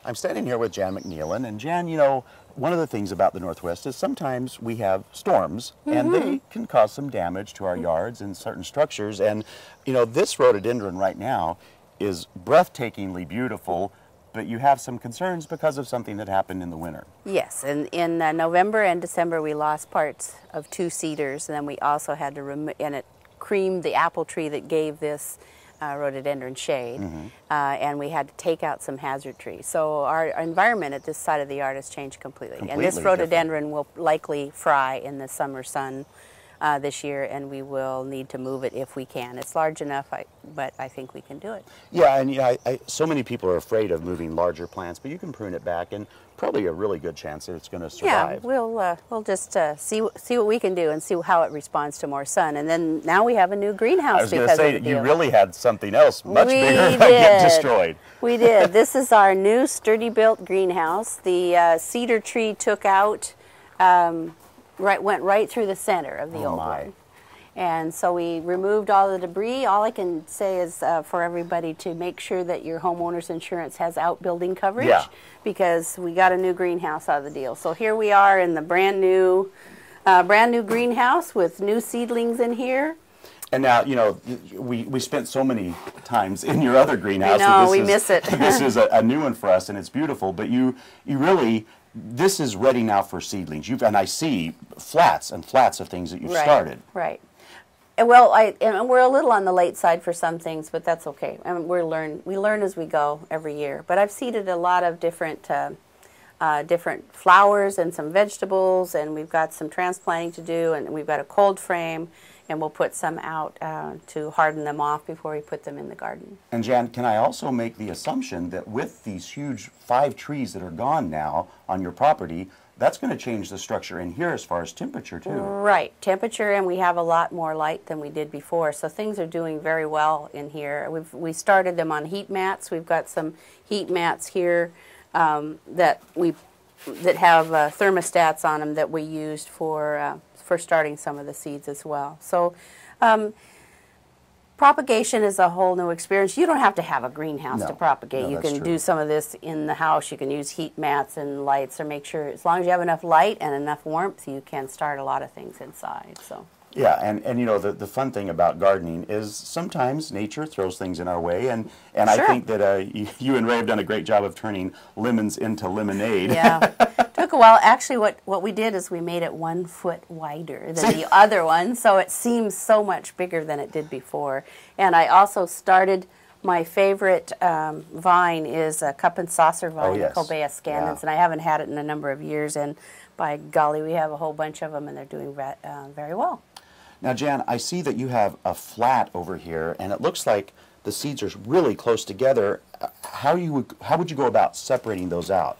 I'm standing here with Jan McNeilan, and Jan, you know, one of the things about the Northwest is sometimes we have storms, and they can cause some damage to our yards and certain structures. And, you know, this rhododendron right now is breathtakingly beautiful, but you have some concerns because of something that happened in the winter. Yes, and in November and December we lost parts of 2 cedars, and then we also had to remove, and it creamed the apple tree that gave this rhododendron shade, and we had to take out some hazard trees. So our environment at this side of the yard has changed completely. And this rhododendron will likely fry in the summer sun this year, and we will need to move it if we can. It's large enough, but I think we can do it. Yeah, and yeah, so many people are afraid of moving larger plants, but you can prune it back, and probably a really good chance that it's going to survive. Yeah, we'll just see what we can do and see how it responds to more sun. And then now we have a new greenhouse. I was going to say, you really had something else much bigger that get destroyed. We did. This is our new sturdy built greenhouse. The cedar tree took out, went right through the center of the old one. And so we removed all the debris. All I can say is for everybody to make sure that your homeowner's insurance has outbuilding coverage, because we got a new greenhouse out of the deal. So here we are in the brand new greenhouse with new seedlings in here. And now, you know, we spent so many times in your other greenhouse. I know, we miss it. This is a new one for us, and it's beautiful. But you really, this is ready now for seedlings. And I see flats and flats of things that you've started. Right. Well, and we're a little on the late side for some things, but that's okay. I mean, we learn as we go every year. But I've seeded a lot of different flowers and some vegetables, and we've got some transplanting to do, and we've got a cold frame, and we'll put some out to harden them off before we put them in the garden. And Jan, can I also make the assumption that with these huge 5 trees that are gone now on your property, that's going to change the structure in here as far as temperature too? Right, temperature, and we have a lot more light than we did before, so things are doing very well in here. We started them on heat mats. We've got some heat mats here that have thermostats on them that we used for starting some of the seeds as well. So propagation is a whole new experience. You don't have to have a greenhouse to propagate. You can do some of this in the house. You can use heat mats and lights, or make sure, as long as you have enough light and enough warmth, you can start a lot of things inside. So. Yeah, and you know, the fun thing about gardening is sometimes nature throws things in our way, and I think that you and Ray have done a great job of turning lemons into lemonade. Yeah, took a while. Actually, what we did is we made it 1 foot wider than the other one, so it seems so much bigger than it did before. And I also started, my favorite vine is a cup and saucer vine, Cobaea scandens, and I haven't had it in a number of years, and by golly, we have a whole bunch of them, and they're doing very well. Now, Jan, I see that you have a flat over here, and it looks like the seeds are really close together. How would you go about separating those out?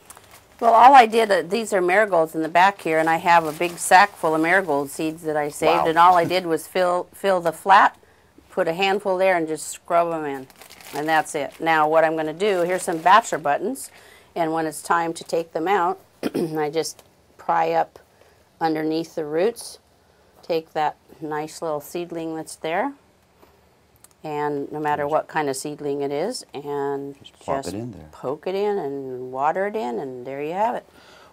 Well, all I did, these are marigolds in the back here, and I have a big sack full of marigold seeds that I saved, and all I did was fill the flat, put a handful there, and just scrub them in, and that's it. Now, what I'm going to do, here's some bachelor buttons, and when it's time to take them out, I just pry up underneath the roots, take that nice little seedling that's there, and no matter what kind of seedling it is, and just it in there. Poke it in and water it in, and there you have it.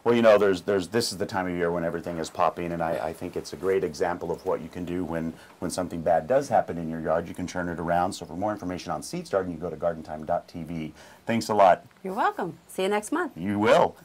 Well, you know, this is the time of year when everything is popping, and I think it's a great example of what you can do when something bad does happen in your yard. You can turn it around. So for more information on seed starting, you go to gardentime.tv. Thanks a lot. You're welcome. See you next month. You will.